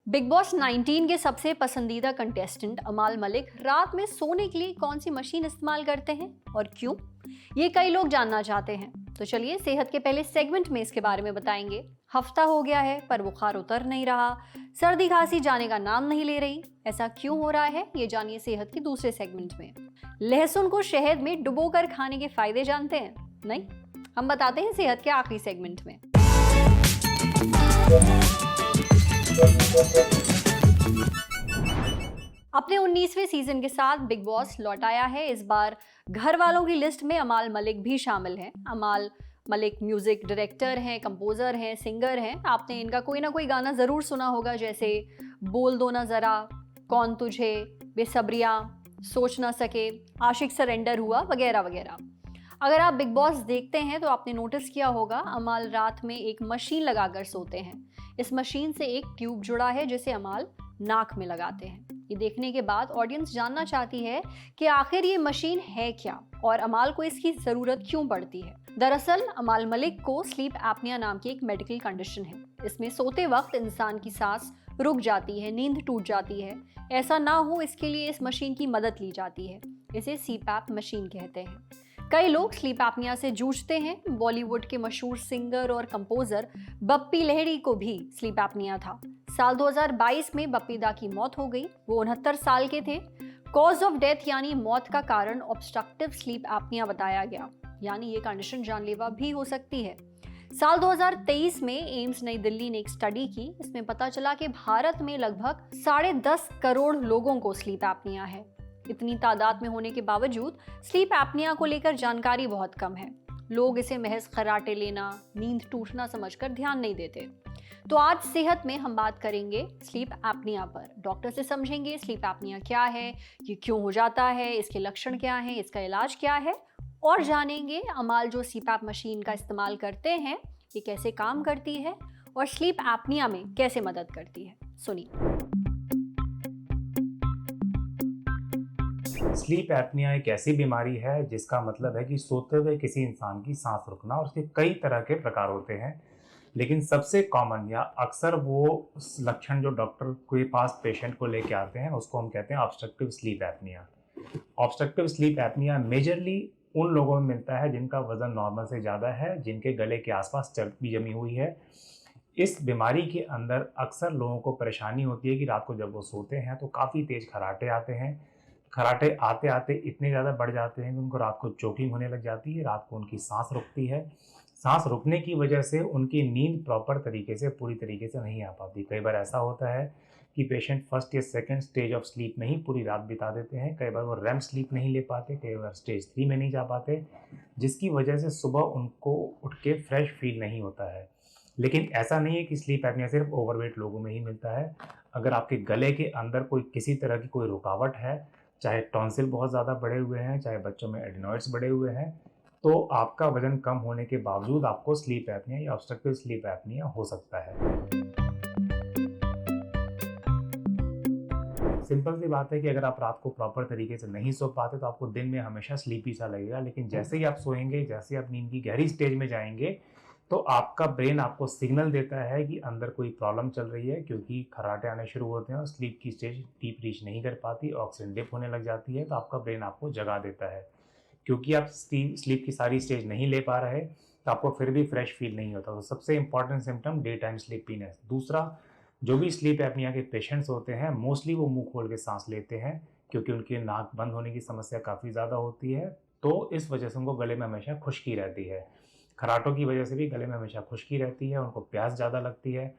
Big boss 19 के सबसे पसंदीदा कंटेस्टेंट अमाल मलिक रात में सोने के लिए कौन सी मशीन इस्तेमाल करते हैं और क्यों? ये कई लोग जानना चाहते हैं। तो चलिए सेहत के पहले सेगमेंट में इसके बारे में बताएंगे। हफ्ता हो गया है पर बुखार उतर नहीं रहा, सर्दी खांसी जाने का नाम नहीं ले रही। ऐसा क्यों हो रहा है, ये जानिए सेहत के दूसरे सेगमेंट में। लहसुन को शहद में डुबोकर खाने के फायदे जानते हैं? नहीं, हम बताते हैं सेहत के आखिरी सेगमेंट में। अपने 19वें सीजन के साथ बिग बॉस लौट आया है। इस बार घर वालों की लिस्ट में अमाल मलिक भी शामिल हैं। अमाल मलिक म्यूजिक डायरेक्टर हैं, कंपोजर हैं, सिंगर हैं। आपने इनका कोई ना कोई गाना ज़रूर सुना होगा, जैसे बोल दो ना ज़रा, कौन तुझे, बेसब्रियाँ, सोच ना सके, आशिक सरेंडर हुआ, वगैरह वगैरह। अगर आप बिग बॉस देखते हैं तो आपने नोटिस किया होगा अमाल रात में एक मशीन लगाकर सोते हैं। इस मशीन से एक ट्यूब जुड़ा है जिसे अमाल नाक में लगाते हैं। ये देखने के बाद ऑडियंस जानना चाहती है कि आखिर ये मशीन है क्या और अमाल को इसकी जरूरत क्यों पड़ती है। दरअसल अमाल मलिक को स्लीप एपनिया नाम की एक मेडिकल कंडीशन है। इसमें सोते वक्त इंसान की सांस रुक जाती है, नींद टूट जाती है। ऐसा ना हो इसके लिए इस मशीन की मदद ली जाती है। इसे सीपैप मशीन कहते हैं। कई लोग स्लीप एपनिया से जूझते हैं। बॉलीवुड के मशहूर सिंगर और कंपोजर बप्पी लहरी को भी स्लीप एपनिया था। साल 2022 में बप्पी दा की मौत हो गई। वो 69 साल के थे। कॉज ऑफ डेथ यानी मौत का कारण ऑब्स्ट्रक्टिव स्लीप एपनिया बताया गया, यानी ये कंडीशन जानलेवा भी हो सकती है। साल 2023 में एम्स नई दिल्ली ने एक स्टडी की। इसमें पता चला कि भारत में लगभग 10.5 करोड़ लोगों को स्लीप एपनिया है। इतनी तादाद में होने के बावजूद स्लीप एपनिया को लेकर जानकारी बहुत कम है। लोग इसे महज खर्राटे लेना, नींद टूटना समझकर ध्यान नहीं देते। तो आज सेहत में हम बात करेंगे स्लीप एपनिया पर। डॉक्टर से समझेंगे स्लीप एपनिया क्या है, ये क्यों हो जाता है, इसके लक्षण क्या हैं, इसका इलाज क्या है, और जानेंगे अमाल जो सीपैप मशीन का इस्तेमाल करते हैं ये कैसे काम करती है और स्लीप एपनिया में कैसे मदद करती है। सुनिए। स्लीप एपनिया एक ऐसी बीमारी है जिसका मतलब है कि सोते हुए किसी इंसान की सांस रुकना, और उसके कई तरह के प्रकार होते हैं। लेकिन सबसे कॉमन या अक्सर वो लक्षण जो डॉक्टर के पास पेशेंट को लेके आते हैं उसको हम कहते हैं obstructive sleep apnoea. Obstructive sleep apnoea majorly उन लोगों में मिलता है जिनका वजन नॉर्मल से ज़्यादा है, जिनके गले के आसपास चर्बी जमी हुई है। इस बीमारी के अंदर अक्सर लोगों को परेशानी होती है कि रात को जब वो सोते हैं तो काफ़ी तेज खर्राटे आते हैं। खर्राटे आते आते इतने ज़्यादा बढ़ जाते हैं कि उनको रात को चोकिंग होने लग जाती है, रात को उनकी सांस रुकती है। सांस रुकने की वजह से उनकी नींद प्रॉपर तरीके से पूरी तरीके से नहीं आ पाती। कई बार ऐसा होता है कि पेशेंट फर्स्ट या सेकंड स्टेज ऑफ स्लीप में ही पूरी रात बिता देते हैं। कई बार वो रैम स्लीप नहीं ले पाते, कई बार स्टेज 3 में नहीं जा पाते, जिसकी वजह से सुबह उनको उठ के फ्रेश फील नहीं होता है। लेकिन ऐसा नहीं है कि स्लीप एपनिया सिर्फ ओवरवेट लोगों में ही मिलता है। अगर आपके गले के अंदर कोई किसी तरह की कोई रुकावट है, चाहे टॉन्सिल बहुत ज़्यादा बढ़े हुए हैं, चाहे बच्चों में एडिनॉइड्स बढ़े हुए हैं, तो आपका वजन कम होने के बावजूद आपको स्लीप एपनिया या ऑब्स्ट्रक्टिव स्लीप एपनिया हो सकता है। सिंपल सी बात है कि अगर आप रात को प्रॉपर तरीके से नहीं सो पाते तो आपको दिन में हमेशा स्लीपी सा लगेगा। लेकिन जैसे ही आप सोएंगे, जैसे ही आप नींद की गहरी स्टेज में जाएंगे, तो आपका ब्रेन आपको सिग्नल देता है कि अंदर कोई प्रॉब्लम चल रही है, क्योंकि खर्राटे आने शुरू होते हैं और स्लीप की स्टेज डीप रीच नहीं कर पाती, ऑक्सीजन डिप होने लग जाती है। तो आपका ब्रेन आपको जगा देता है। क्योंकि आप स्लीप की सारी स्टेज नहीं ले पा रहे तो आपको फिर भी फ्रेश फील नहीं होता। तो सबसे important symptom day time sleepiness. दूसरा, जो भी स्लीप एपनिया के पेशेंट्स होते हैं मोस्टली वो मुंह खोल के सांस लेते हैं, क्योंकि उनकी नाक बंद होने की समस्या काफ़ी ज़्यादा होती है। तो इस वजह से उनको गले में हमेशा खुश्की रहती है। खराटों की वजह से भी गले में हमेशा खुश्की रहती है, उनको प्यास ज़्यादा लगती है।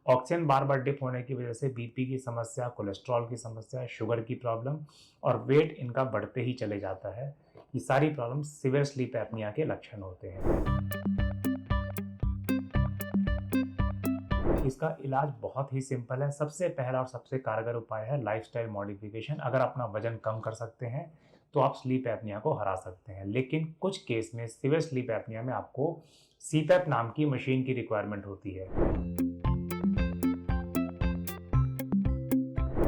ऑक्सीजन बार बार डिप होने की वजह से बीपी की समस्या, कोलेस्ट्रॉल की समस्या, शुगर की प्रॉब्लम और वेट इनका बढ़ते ही चले जाता है। ये सारी प्रॉब्लम सीवियर स्लीप एपनिया के लक्षण होते हैं। इसका इलाज बहुत ही सिंपल है। सबसे पहला और सबसे कारगर उपाय है लाइफस्टाइल मॉडिफिकेशन। अगर अपना वजन कम कर सकते हैं तो आप स्लीप एपनिया को हरा सकते हैं। लेकिन कुछ केस में सीवियर स्लीप एपनिया में आपको सीपैप नाम की मशीन की रिक्वायरमेंट होती है।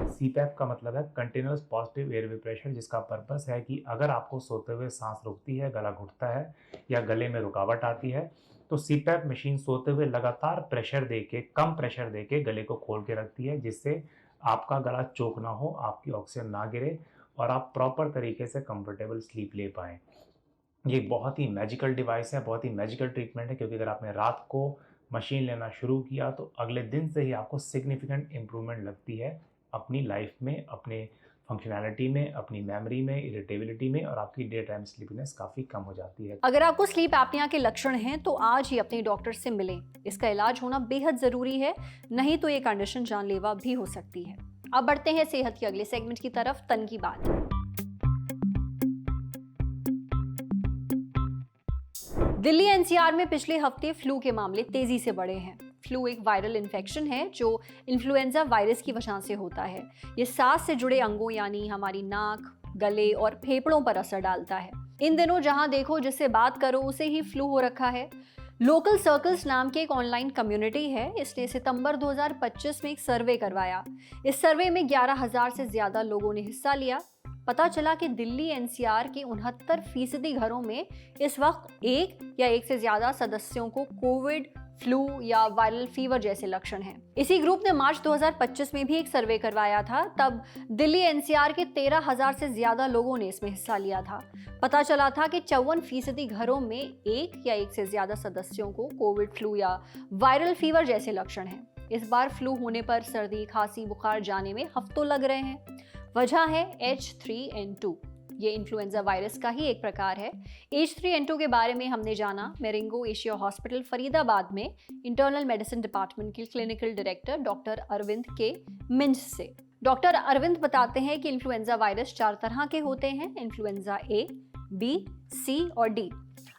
सीपैप का मतलब है कंटिन्यूअस पॉजिटिव एयरवे प्रेशर, जिसका पर्पस है कि अगर आपको सोते हुए सांस रुकती है, गला घुटता है या गले में रुकावट आती है, तो सीपैप मशीन सोते हुए लगातार प्रेशर देके, कम प्रेशर देके गले को खोल के रखती है, जिससे आपका गला चोक ना हो, आपकी ऑक्सीजन ना गिरे और आप प्रॉपर तरीके से कंफर्टेबल स्लीप ले पाएँ। ये बहुत ही मैजिकल डिवाइस है, बहुत ही मैजिकल ट्रीटमेंट है, क्योंकि अगर आपने रात को मशीन लेना शुरू किया तो अगले दिन से ही आपको सिग्निफिकेंट इम्प्रूवमेंट लगती है अपनी लाइफ में, अपने फंक्शनैलिटी में, अपनी मेमोरी में, इरिटेबिलिटी में, और आपकी डे टाइम स्लीपनेस काफ़ी कम हो जाती है। अगर आपको स्लीप एपनिया के लक्षण हैं तो आज ही अपने डॉक्टर से मिलें। इसका इलाज होना बेहद जरूरी है, नहीं तो ये कंडीशन जानलेवा भी हो सकती है। अब बढ़ते हैं सेहत के अगले सेगमेंट की तरफ, तन की बात। दिल्ली एनसीआर में पिछले हफ्ते फ्लू के मामले तेजी से बढ़े हैं। फ्लू एक वायरल इन्फेक्शन है जो इन्फ्लुएंजा वायरस की वजह से होता है। ये सांस से जुड़े अंगों यानी हमारी नाक, गले और फेफड़ों पर असर डालता है। इन दिनों जहां देखो जिससे बात करो उसे ही फ्लू हो रखा है। लोकल सर्कल्स नाम की एक ऑनलाइन कम्युनिटी है, इसने सितंबर 2025 में एक सर्वे करवाया। इस सर्वे में 11,000 से ज्यादा लोगों ने हिस्सा लिया। पता चला कि दिल्ली एनसीआर के 69% घरों में इस वक्त एक या एक से ज्यादा सदस्यों को कोविड, फ्लू या वायरल फीवर जैसे लक्षण हैं। इसी ग्रुप ने मार्च 2025 में भी एक सर्वे करवाया था, तब दिल्ली एनसीआर के 13,000 से ज्यादा लोगों ने इसमें हिस्सा लिया था। पता चला था कि 54% घरों में एक या एक से ज्यादा सदस्यों को कोविड, फ्लू या वायरल फीवर जैसे लक्षण हैं। इस बार फ्लू होने पर सर्दी, खांसी, बुखार जाने में हफ्तों लग रहे हैं। वजह है H3N2। ये इन्फ्लुएंजा वायरस का ही एक प्रकार है। H3N2 के बारे में हमने जाना मेरिंगो एशिया हॉस्पिटल फरीदाबाद में इंटरनल मेडिसिन डिपार्टमेंट के क्लिनिकल डायरेक्टर डॉक्टर अरविंद के मिंज से। डॉक्टर अरविंद बताते हैं कि इन्फ्लुएंजा वायरस 4 तरह के होते हैं, इन्फ्लुएंजा A, B, C और D।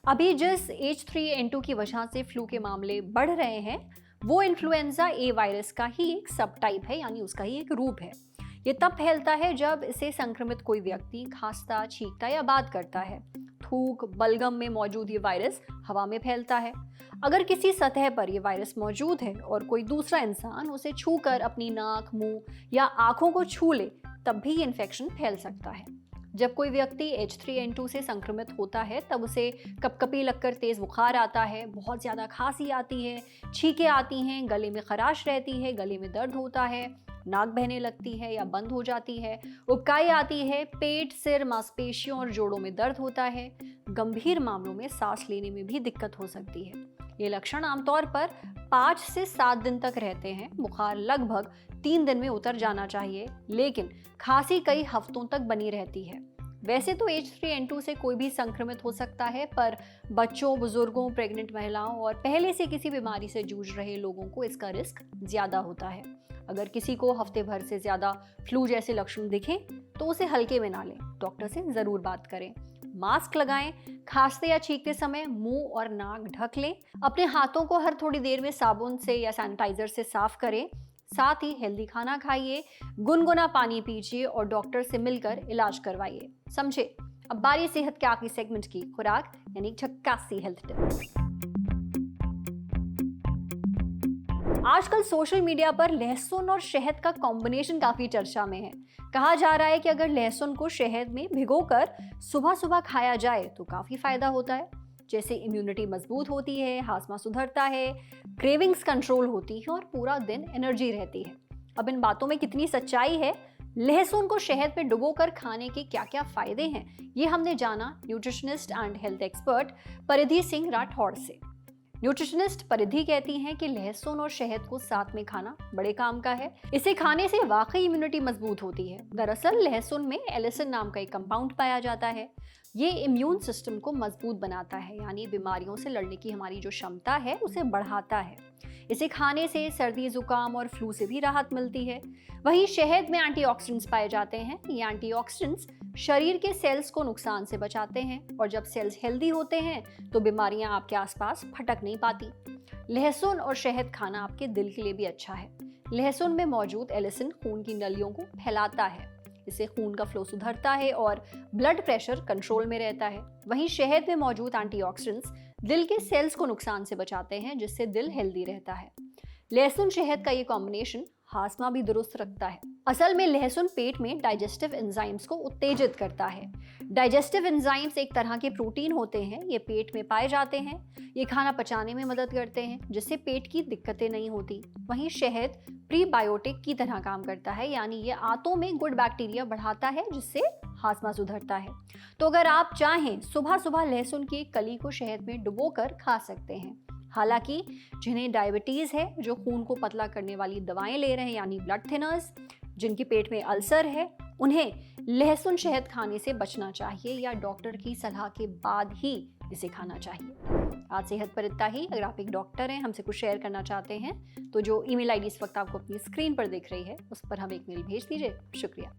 अभी जिस H3N2 की वजह से फ्लू के मामले बढ़ रहे हैं वो इन्फ्लुएंजा A वायरस का ही एक सब टाइप है, यानी उसका ही एक रूप है। ये तब फैलता है जब इसे संक्रमित कोई व्यक्ति खांसता, छींकता या बात करता है। थूक, बलगम में मौजूद ये वायरस हवा में फैलता है। अगर किसी सतह पर ये वायरस मौजूद है और कोई दूसरा इंसान उसे छूकर अपनी नाक, मुंह या आंखों को छू ले, तब भी ये इन्फेक्शन फैल सकता है। जब कोई व्यक्ति H3N2 से संक्रमित होता है तब उसे कपकपी लगकर तेज बुखार आता है, बहुत ज़्यादा खांसी आती है, छींकें आती हैं, गले में खराश रहती है, गले में दर्द होता है, नाक बहने लगती है या बंद हो जाती है, उबकाई आती है, पेट, सिर, मांसपेशियों और जोड़ों में दर्द होता है। गंभीर मामलों में सांस लेने में भी दिक्कत हो सकती है। ये लक्षण आमतौर पर 5 से 7 दिन तक रहते हैं। बुखार लगभग 3 दिन में उतर जाना चाहिए, लेकिन खांसी कई हफ्तों तक बनी रहती है। वैसे तो H3N2 से कोई भी संक्रमित हो सकता है, पर बच्चों, बुजुर्गों, प्रेग्नेंट महिलाओं और पहले से किसी बीमारी से जूझ रहे लोगों को इसका रिस्क ज्यादा होता है। अगर किसी को हफ्ते भर से ज्यादा फ्लू जैसे लक्षण दिखें तो उसे हल्के में ना लें, डॉक्टर से जरूर बात करें। मास्क लगाएं, खांसते या छींकते समय मुंह और नाक ढक लें, अपने हाथों को हर थोड़ी देर में साबुन से या सैनिटाइजर से साफ करें। साथ ही हेल्दी खाना खाइए, गुनगुना पानी पीजिए और डॉक्टर से मिलकर इलाज करवाइए। समझे? अब बारी सेहत के आखिरी सेगमेंट की, खुराक यानी झक्कासी हेल्थ टिप्स। आजकल सोशल मीडिया पर लहसुन और शहद का कॉम्बिनेशन काफी चर्चा में है। कहा जा रहा है कि अगर लहसुन को शहद में भिगोकर सुबह सुबह खाया जाए तो काफी फायदा होता है, जैसे इम्यूनिटी मजबूत होती है, हाजमा सुधरता है, क्रेविंग्स कंट्रोल होती है और पूरा दिन एनर्जी रहती है। अब इन बातों में कितनी सच्चाई है, लहसुन को शहद में डुबोकर खाने के क्या क्या फायदे हैं, ये हमने जाना न्यूट्रिशनिस्ट एंड हेल्थ एक्सपर्ट परिधि सिंह राठौड़ से। न्यूट्रिशनिस्ट परिधि कहती हैं कि लहसुन और शहद को साथ में खाना बड़े काम का है। इसे खाने से वाकई इम्यूनिटी मजबूत होती है। दरअसल लहसुन में एलिसिन नाम का एक कंपाउंड पाया जाता है। ये इम्यून सिस्टम को मजबूत बनाता है, यानी बीमारियों से लड़ने की हमारी जो क्षमता है उसे बढ़ाता है। इसे खाने से सर्दी, जुकाम और फ्लू से भी राहत मिलती है। वहीं शहद में एंटीऑक्सीडेंट्स पाए जाते हैं। ये एंटीऑक्सीडेंट्स शरीर के सेल्स को नुकसान से बचाते हैं और जब सेल्स हेल्दी होते हैं तो बीमारियां आपके आसपास फटक नहीं पाती। लहसुन और शहद खाना आपके दिल के लिए भी अच्छा है। लहसुन में मौजूद एलिसिन खून की नलियों को फैलाता है, इससे खून का फ्लो सुधरता है और ब्लड प्रेशर कंट्रोल में रहता है। वहीं शहद में मौजूद एंटीऑक्सीडेंट्स दिल के सेल्स को नुकसान से बचाते हैं, जिससे दिल हेल्दी रहता है। लहसुन शहद का ये कॉम्बिनेशन हाजमा भी दुरुस्त रखता है। असल में लहसुन पेट में डाइजेस्टिव एंजाइम्स को उत्तेजित करता है। डाइजेस्टिव एंजाइम्स एक तरह के प्रोटीन होते हैं, ये पेट में पाए जाते हैं। ये खाना पचाने में मदद करते हैं, जिससे पेट की दिक्कतें नहीं होती। वहीं शहद प्रीबायोटिक की तरह काम करता है, यानी ये आंतों में गुड बैक्टीरिया बढ़ाता है, जिससे हाजमा सुधरता है। तो अगर आप चाहें सुबह सुबह लहसुन की एक कली को शहद में डुबोकर खा सकते हैं। हालांकि जिन्हें डायबिटीज है, जो खून को पतला करने वाली दवाएं ले रहे हैं यानी ब्लड थिनर्स, जिनके पेट में अल्सर है, उन्हें लहसुन शहद खाने से बचना चाहिए या डॉक्टर की सलाह के बाद ही इसे खाना चाहिए। आज सेहत पर इतना ही। अगर आप एक डॉक्टर हैं, हमसे कुछ शेयर करना चाहते हैं, तो जो ईमेल आईडी इस वक्त आपको अपनी स्क्रीन पर दिख रही है, उस पर हमें एक मेल भेज दीजिए। शुक्रिया।